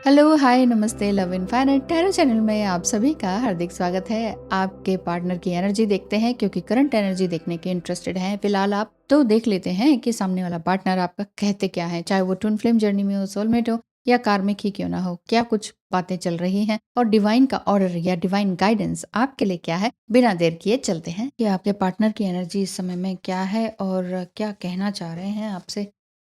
Hello, हाय, नमस्ते, love infinite tarot channel में आप सभी का हार्दिक स्वागत है। आपके पार्टनर की एनर्जी देखते हैं क्योंकि करंट एनर्जी देखने के इंटरेस्टेड हैं फिलहाल आप, तो देख लेते हैं कि सामने वाला पार्टनर आपका कहते क्या है, चाहे वो ट्विन फ्लेम जर्नी में हो, सोलमेट हो या कार्मिक ही क्यों ना हो, क्या कुछ बातें चल रही हैं और डिवाइन का ऑर्डर या डिवाइन गाइडेंस आपके लिए क्या है। बिना देर किए चलते हैं कि आपके पार्टनर की एनर्जी इस समय में क्या है और क्या कहना चाह रहे हैं आपसे,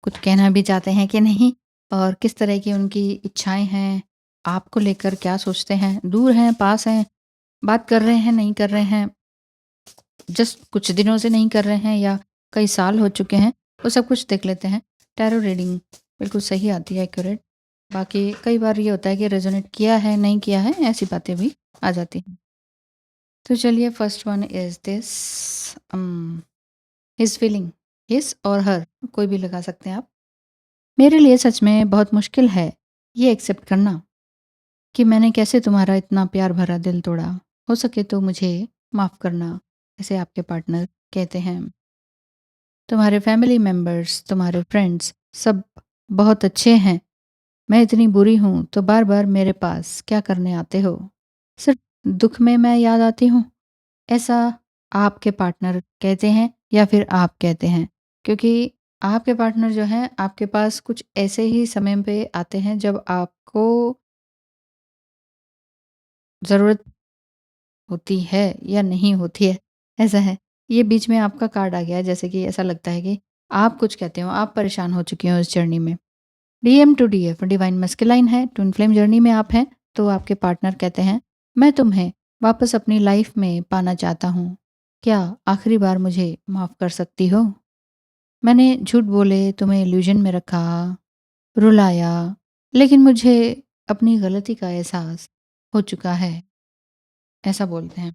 कुछ कहना भी चाहते हैं कि नहीं, और किस तरह की उनकी इच्छाएं हैं, आपको लेकर क्या सोचते हैं, दूर हैं, पास हैं, बात कर रहे हैं, नहीं कर रहे हैं, जस्ट कुछ दिनों से नहीं कर रहे हैं या कई साल हो चुके हैं, वो सब कुछ देख लेते हैं। टैरो रीडिंग बिल्कुल सही आती है, एक्यूरेट। बाकी कई बार ये होता है कि रेजोनेट किया है, नहीं किया है, ऐसी बातें भी आ जाती हैं। तो चलिए, first one is this, his feeling, his और हर, कोई भी लगा सकते हैं आप। मेरे लिए सच में बहुत मुश्किल है ये एक्सेप्ट करना कि मैंने कैसे तुम्हारा इतना प्यार भरा दिल तोड़ा। हो सके तो मुझे माफ़ करना। ऐसे आपके पार्टनर कहते हैं। तुम्हारे फैमिली मेंबर्स, तुम्हारे फ्रेंड्स सब बहुत अच्छे हैं। मैं इतनी बुरी हूँ तो बार बार मेरे पास क्या करने आते हो? सिर्फ दुख में मैं याद आती हूँ। ऐसा आपके पार्टनर कहते हैं या फिर आप कहते हैं? क्योंकि आपके पार्टनर जो हैं आपके पास कुछ ऐसे ही समय पे आते हैं जब आपको ज़रूरत होती है या नहीं होती है, ऐसा है। ये बीच में आपका कार्ड आ गया है, जैसे कि ऐसा लगता है कि आप कुछ कहते हो, आप परेशान हो चुके हो इस जर्नी में। DM to DF divine masculine है, ट्विन फ्लेम जर्नी में आप हैं, तो आपके पार्टनर कहते हैं, मैं तुम्हें वापस अपनी लाइफ में पाना चाहता हूँ। क्या आखिरी बार मुझे माफ़ कर सकती हो? मैंने झूठ बोले तुम्हें इल्यूजन में रखा, रुलाया, लेकिन मुझे अपनी गलती का एहसास हो चुका है, ऐसा बोलते हैं।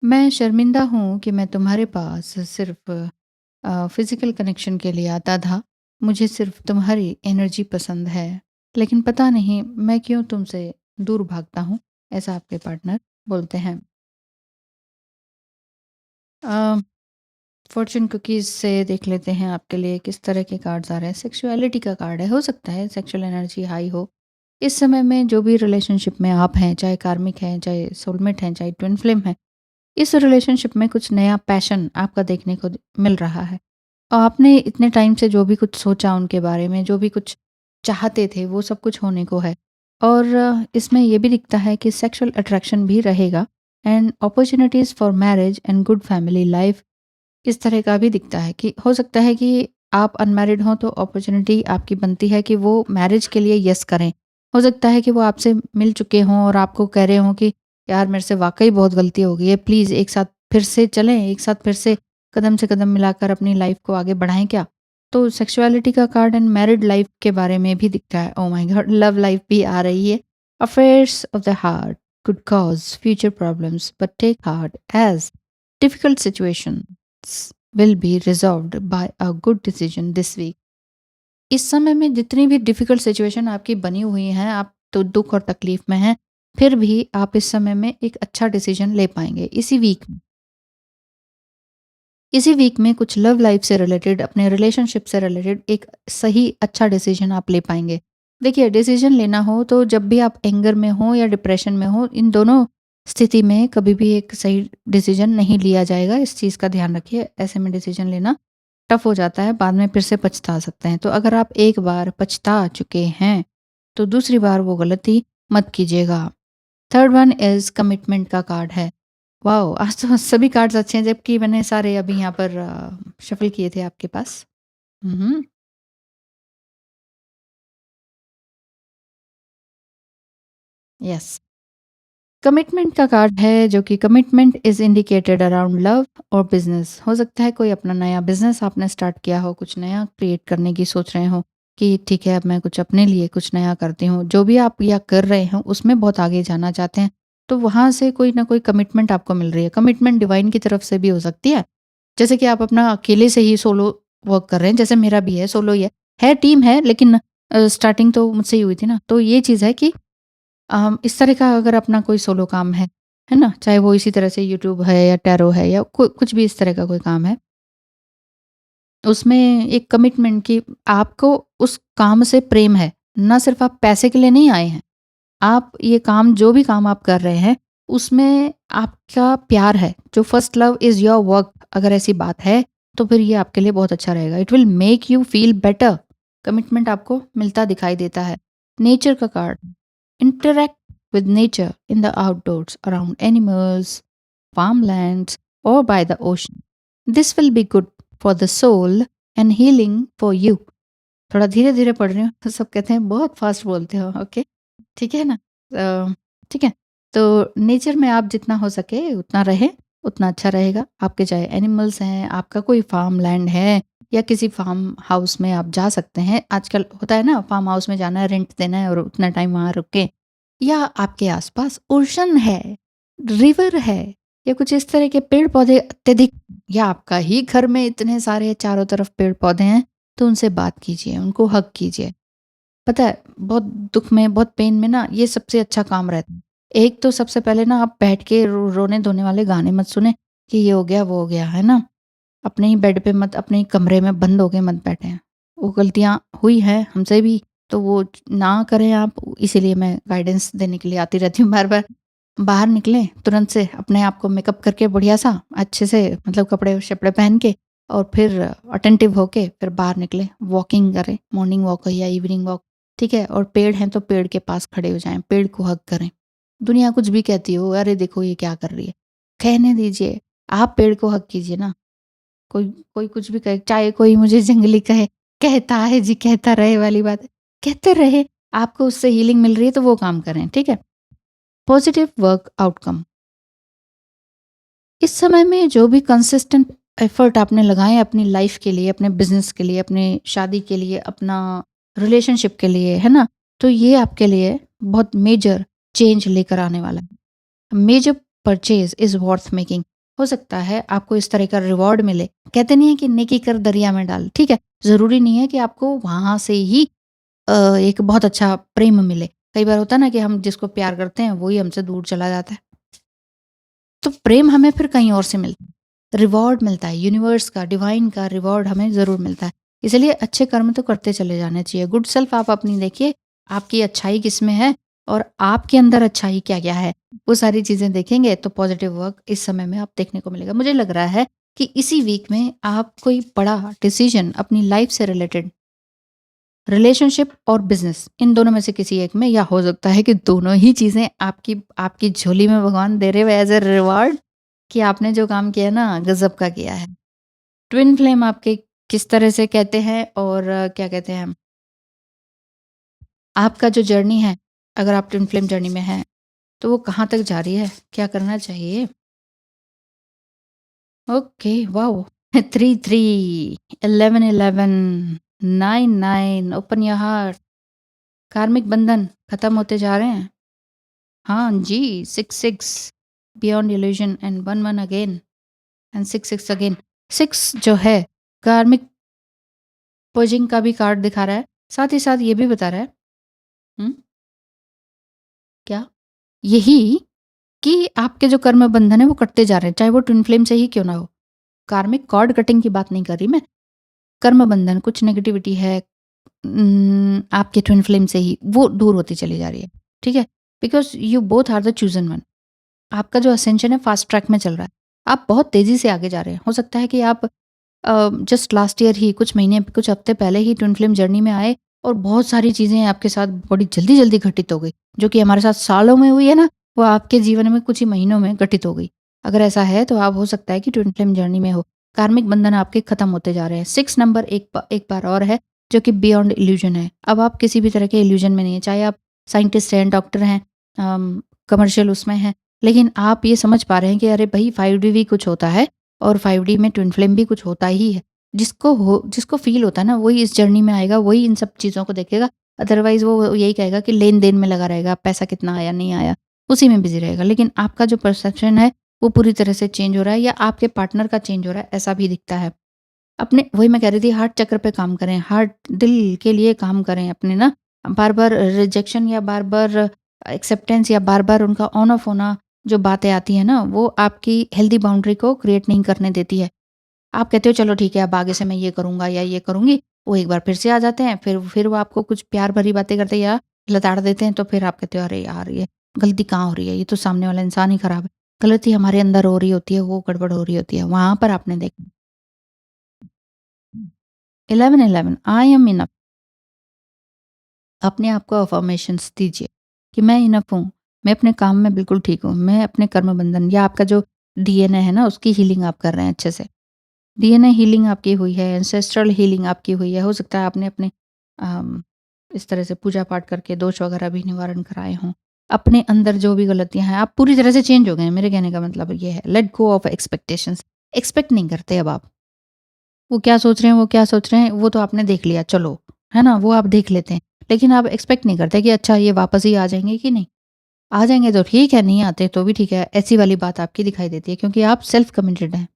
मैं शर्मिंदा हूँ कि मैं तुम्हारे पास सिर्फ फिज़िकल कनेक्शन के लिए आता था। मुझे सिर्फ तुम्हारी एनर्जी पसंद है। लेकिन पता नहीं मैं क्यों तुमसे दूर भागता हूँ, ऐसा आपके पार्टनर बोलते हैं। अ, फॉर्च्यून कुकीज़ से देख लेते हैं आपके लिए किस तरह के कार्ड्स आ रहे हैं। सेक्सुअलिटी का कार्ड है, हो सकता है सेक्सुअल एनर्जी हाई हो। इस समय में जो भी रिलेशनशिप में आप हैं, चाहे कार्मिक हैं, चाहे सोलमेट हैं, चाहे ट्विन फ्लेम हैं, इस रिलेशनशिप में कुछ नया पैशन आपका देखने को मिल रहा है। आपने इतने टाइम से जो भी कुछ सोचा उनके बारे में, जो भी कुछ चाहते थे, वो सब कुछ होने को है। और इसमें ये भी दिखता है कि सेक्सुअल अट्रैक्शन भी रहेगा and opportunities for marriage and good family life, इस तरह का भी दिखता है कि हो सकता है कि आप अनमैरिड हों तो अपॉर्च्युनिटी आपकी बनती है कि वो मैरिज के लिए येस करें। हो सकता है कि वो आपसे मिल चुके हों और आपको कह रहे हों कि यार मेरे से वाक़ई बहुत गलती हो गई है, प्लीज़ एक साथ फिर से चलें, एक साथ फिर से कदम मिलाकर अपनी लाइफ़ को आगे बढ़ाएँ क्या? तो सेक्सुअलिटी का कार्ड एंड मैरिड लाइफ़ के बारे में भी दिखता है। Oh my God! Love life भी आ रही है। Affairs of the heart could cause future problems, but take heart as difficult situations will be resolved by a good decision this week. इस समय में जितनी भी डिफिकल्ट सिचुएशन आपकी बनी हुई हैं, आप तो दुख और तकलीफ में हैं, फिर भी आप इस समय में एक अच्छा डिसीजन ले पाएंगे इसी वीक में। इसी वीक में कुछ लव लाइफ से रिलेटेड, अपने रिलेशनशिप से रिलेटेड एक सही अच्छा डिसीजन आप ले पाएंगे। देखिए, डिसीजन लेना हो तो जब भी आप एंगर में हो या डिप्रेशन में हो, इन दोनों स्थिति में कभी भी एक सही डिसीजन नहीं लिया जाएगा, इस चीज़ का ध्यान रखिए। ऐसे में डिसीजन लेना टफ हो जाता है, बाद में फिर से पछता सकते हैं। तो अगर आप एक बार पछता चुके हैं तो दूसरी बार वो गलती मत कीजिएगा। थर्ड वन इज कमिटमेंट का कार्ड है। वाओ! आज तो सभी कार्ड्स अच्छे हैं, जबकि मैंने सारे अभी यहाँ पर शफ़ल किए थे आपके पास। हुँ, हुँ। यस। कमिटमेंट का कार्ड है, जो कि commitment is indicated around love और बिज़नेस। हो सकता है कोई अपना नया बिज़नेस आपने स्टार्ट किया हो, कुछ नया क्रिएट करने की सोच रहे हो कि ठीक है, अब मैं कुछ अपने लिए कुछ नया करती हूँ। जो भी आप या कर रहे हो उसमें बहुत आगे जाना चाहते हैं, तो वहाँ से कोई ना कोई कमिटमेंट आपको मिल रही है। कमिटमेंट डिवाइन की तरफ से भी हो सकती है। जैसे कि आप अपना अकेले से ही सोलो वर्क कर रहे हैं, जैसे मेरा भी है, सोलो ही है टीम है, लेकिन स्टार्टिंग तो मुझसे ही हुई थी ना। तो ये चीज़ है कि इस तरह का अगर अपना कोई सोलो काम है ना? चाहे वो इसी तरह से यूट्यूब है या टैरो है या कुछ भी इस तरह का कोई काम है, उसमें एक कमिटमेंट कि आपको उस काम से प्रेम है। ना सिर्फ आप पैसे के लिए नहीं आए हैं, आप ये काम जो भी काम आप कर रहे हैं, उसमें आपका प्यार है। जो first love is your work, अगर ऐसी बात है, तो फिर ये आपके लिए बहुत अच्छा रहेगा। It will make you feel better. Commitment आपको मिलता दिखाई देता है। नेचर का card, interact with nature in the outdoors around animals, farmlands, or by the ocean. This will be good for the soul and healing for you. थोड़ा धीरे धीरे पढ़ रही हूँ तो सब कहते हैं बहुत फास्ट बोलते हो। ओके, ठीक है ना? ठीक है। तो नेचर में आप जितना हो सके उतना रहे, उतना अच्छा रहेगा। आपके चाहे एनिमल्स हैं, आपका कोई फार्म लैंड है, या किसी फार्म हाउस में आप जा सकते हैं। आजकल होता है ना, फार्म हाउस में जाना है, रेंट देना है और उतना टाइम वहाँ रुके। या आपके आसपास ओशन है, रिवर है, या कुछ इस तरह के पेड़ पौधे अत्यधिक, या आपका ही घर में इतने सारे चारों तरफ पेड़ पौधे हैं, तो उनसे बात कीजिए, उनको हग कीजिए। पता है, बहुत दुख में, बहुत पेन में ना, ये सबसे अच्छा काम रहता है। एक तो सबसे पहले ना, आप बैठ के रोने-धोने वाले गाने मत सुनें कि ये हो गया, वो हो गया, है ना? अपने ही बेड पे मत, अपने ही कमरे में बंद होके मत बैठें। वो गलतियाँ हुई हैं हमसे भी, तो वो ना करें आप, इसीलिए मैं गाइडेंस देने के लिए आती रहती हूँ बार-बार। बाहर निकलें तुरंत से, अपने आप को मेकअप करके बढ़िया-सा, अच्छे से, मतलब कपड़े-शपड़े पहन के, और फिर अटेंटिव होके फिर बाहर निकलें, वॉकिंग करें, मॉर्निंग वॉक हो या इवनिंग वॉक, ठीक है? और पेड़ हैं तो पेड़ के पास खड़े हो जाएँ, पेड़ को हग करें। दुनिया कुछ भी कहती हो, अरे देखो ये क्या कर रही है, कहने दीजिए, आप पेड़ को हग कीजिए ना। कोई कोई कुछ भी कहे, चाहे कोई मुझे जंगली कहे, कहता है जी कहता रहे वाली बात है, कहते रहे, आपको उससे हीलिंग मिल रही है तो वो काम करें, ठीक है? पॉजिटिव वर्क आउटकम, इस समय में जो भी कंसिस्टेंट एफर्ट आपने लगाए अपनी लाइफ के लिए, अपने बिजनेस के लिए, अपने शादी के लिए, अपना रिलेशनशिप के लिए, है ना? तो ये आपके लिए बहुत मेजर चेंज लेकर आने वाला है। Major purchase is worth making. हो सकता है आपको इस तरह का रिवॉर्ड मिले। कहते नहीं है कि नेकी कर दरिया में डाल, ठीक है? जरूरी नहीं है कि आपको वहां से ही एक बहुत अच्छा प्रेम मिले। कई बार होता है ना कि हम जिसको प्यार करते हैं वही हमसे दूर चला जाता है, तो प्रेम हमें फिर कहीं और से मिलता है, रिवॉर्ड मिलता है, यूनिवर्स का, डिवाइन का रिवॉर्ड हमें ज़रूर मिलता है। इसलिए अच्छे कर्म तो करते चले जाने चाहिए। गुड सेल्फ आप अपनी देखिए, आपकी अच्छाई किस में है और आपके अंदर अच्छाई क्या-क्या है, वो सारी चीज़ें देखेंगे तो पॉजिटिव वर्क इस समय में आप देखने को मिलेगा। मुझे लग रहा है कि इसी वीक में आप कोई बड़ा डिसीजन अपनी लाइफ से रिलेटेड, रिलेशनशिप और बिजनेस, इन दोनों में से किसी एक में, या हो सकता है कि दोनों ही चीज़ें आपकी आपकी झोली में भगवान दे रहे हो एज अ रिवॉर्ड, कि आपने जो काम किया ना गजब का किया है। ट्विन फ्लेम आपके किस तरह से कहते हैं, और क्या कहते हैं, आपका जो जर्नी है, अगर आप ट्विन फ्लेम जर्नी में हैं तो वो कहाँ तक जा रही है, क्या करना चाहिए? Okay, wow! 3-3, 11-11, 9-9, open your heart. कार्मिक बंधन खत्म होते जा रहे हैं। हाँ जी, 6-6, beyond illusion, and 1-1 again, and 6-6 again. 6 जो है, कार्मिक पर्जिंग का भी कार्ड दिखा रहा है, साथ ही साथ ये भी बता रहा है, हुँ, क्या? यही कि आपके जो कर्म बंधन है वो कटते जा रहे हैं, चाहे वो ट्विन फ्लेम से ही क्यों ना हो। कार्मिक कॉर्ड कटिंग की बात नहीं कर रही मैं, कर्म बंधन, कुछ नेगेटिविटी है आपके ट्विन फ्लेम से ही, वो दूर होती चली जा रही है, ठीक है? Because you both are the chosen one. आपका जो असेंशन है फास्ट ट्रैक में चल रहा है। आप बहुत तेज़ी से आगे जा रहे हैं। हो सकता है कि आप जस्ट लास्ट ईयर ही, कुछ महीने, कुछ हफ्ते पहले ही ट्विन फ्लेम जर्नी में आए और बहुत सारी चीज़ें आपके साथ बड़ी जल्दी-जल्दी घटित हो गई। जो कि हमारे साथ सालों में हुई है ना, वो आपके जीवन में कुछ ही महीनों में घटित हो गई। अगर ऐसा है तो आप, हो सकता है कि ट्विन फ्लेम जर्नी में हो। कार्मिक बंधन आपके खत्म होते जा रहे हैं। 6 नंबर एक बार और है, जो कि बियॉन्ड इल्यूजन है। अब आप किसी भी तरह के इल्यूजन में नहीं है, चाहे आप साइंटिस्ट हैं, डॉक्टर हैं, कमर्शियल उसमें हैं, लेकिन आप ये समझ पा रहे हैं कि अरे भई 5D भी कुछ होता है और 5D में ट्विन फ्लेम भी कुछ होता ही है। जिसको फ़ील होता है ना, वही इस जर्नी में आएगा, वही इन सब चीज़ों को देखेगा। अदरवाइज़ वो यही कहेगा कि लेन-देन में लगा रहेगा, पैसा कितना आया, नहीं आया, उसी में बिज़ी रहेगा। लेकिन आपका जो परसेप्शन है, वो पूरी तरह से चेंज हो रहा है, या आपके पार्टनर का चेंज हो रहा है, ऐसा भी दिखता है। अपने, वही मैं कह रही थी, हार्ट चक्र पे काम करें, हार्ट, दिल के लिए काम करें अपने ना। बार-बार रिजेक्शन या बार-बार एक्सेप्टेंस या बार-बार उनका ऑन ऑफ होना, जो बातें आती हैं ना, वो आपकी हेल्दी बाउंड्री को क्रिएट नहीं करने देती है। आप कहते हो चलो ठीक है, अब आगे से मैं ये करूँगा या ये करूँगी, वो एक बार फिर से आ जाते हैं, फिर वो आपको कुछ प्यार भरी बातें करते हैं या लताड़ देते हैं, तो फिर आप कहते हो अरे यार ये गलती कहाँ हो रही है, ये तो सामने वाला इंसान ही खराब है। गलती हमारे अंदर हो रही होती है, वो गड़बड़ हो रही होती है, वहाँ पर आपने देखा 11-11 आई एम इनफ। अपने आप को अफ़र्मेशंस दीजिए कि मैं इनफ हूँ, मैं अपने काम में बिल्कुल ठीक हूँ, मैं अपने कर्म बंधन या आपका जो डीएनए है ना उसकी हीलिंग आप कर रहे हैं अच्छे से। डीएनए हीलिंग आपकी हुई है, एंसेस्ट्रल हीलिंग आपकी हुई है। हो सकता है आपने अपने अम, इस तरह से पूजा-पाठ करके दोष वगैरह भी निवारण कराए हों। अपने अंदर जो भी गलतियाँ हैं, आप पूरी तरह से चेंज हो गए हैं, मेरे कहने का मतलब ये है। Let go of expectations. Expect नहीं करते अब आप। वो क्या सोच रहे हैं, वो क्या सोच रहे हैं, वो तो आपने देख लिया चलो, है ना? वो आप देख लेते हैं। लेकिन आप एक्सपेक्ट नहीं करते कि अच्छा ये वापस ही आ जाएँगे कि नहीं। आ जाएँगे तो ठीक है, नहीं आते तो भी ठीक है। ऐसी वाली बात आपकी दिखाई देती है क्योंकि आप सेल्फ कमिटेड हैं।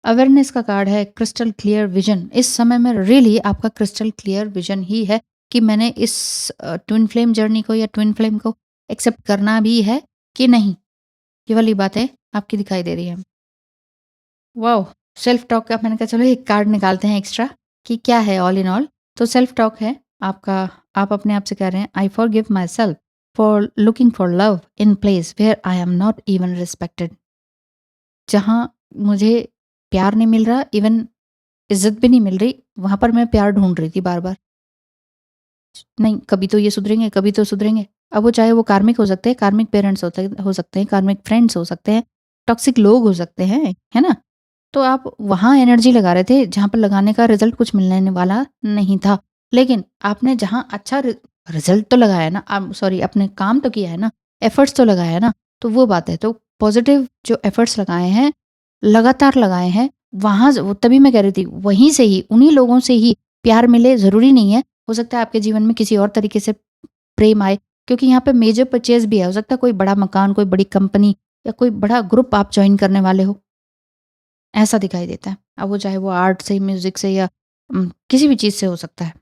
अवेयरनेस का कार्ड है क्रिस्टल क्लियर विजन। इस समय में रियली आपका क्रिस्टल क्लियर विजन ही है कि मैंने इस ट्विन फ्लेम जर्नी को या ट्विन फ्लेम को एक्सेप्ट करना भी है कि नहीं। ये वाली बातें आपकी दिखाई दे रही हैं। वाओ! सेल्फ टॉक का मैंने कहा चलो एक कार्ड निकालते हैं एक्स्ट्रा कि क्या है ऑल इन ऑल। तो सेल्फ टॉक है आपका, आप अपने आप से कह रहे हैं I forgive myself for looking for love in place where I am not even respected. जहाँ मुझे प्यार नहीं मिल रहा, इवन इज़्ज़त भी नहीं मिल रही, वहाँ पर मैं प्यार ढूँढ रही थी बार-बार। नहीं, कभी तो ये सुधरेंगे, कभी तो सुधरेंगे। अब वो चाहे वो कार्मिक हो सकते हैं, कार्मिक पेरेंट्स हो सकते हैं, कार्मिक फ्रेंड्स हो सकते हैं, टॉक्सिक लोग हो सकते हैं, है ना? तो आप वहाँ एनर्जी लगा रहे थे, जहाँ पर लगाने का रिज़ल्ट कुछ मिलने वाला नहीं था। लेकिन आपने जहाँ अच्छा रिज़ल्ट तो लगाया ना, सॉरी अपने काम तो किया है ना, एफर्ट्स तो लगाया है ना, तो वो बात है। तो पॉज़िटिव जो एफर्ट्स लगाए हैं, लगातार लगाए हैं, वहाँ ज़ तभी मैं कह रही थी, वहीं से ही, उन्हीं लोगों से ही प्यार मिले, ज़रूरी नहीं है। हो सकता है आपके जीवन में किसी और तरीके से प्रेम आए, क्योंकि यहाँ पे मेजर परचेज़ भी है। हो सकता है कोई बड़ा मकान, कोई बड़ी कंपनी या कोई बड़ा ग्रुप आप जॉइन करने वाले हो। ऐसा दिखाई देता है। अब वो चाहे वो आर्ट से, म्यूज़िक से या किसी भी चीज़ से हो सकता है।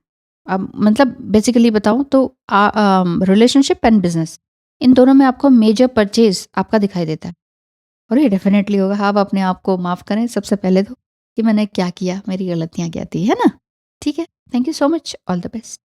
अब मतलब बेसिकली बताऊँ तो रिलेशनशिप एंड बिज़नेस इन दोनों में आपको मेजर परचेज़ आपका दिखाई देता है। और ये डेफ़िनेटली होगा। आप अपने आप को माफ़ करें सबसे पहले तो कि मैंने क्या किया, मेरी गलतियाँ क्या थी, है ना? ठीक है। Thank you so much. All the best.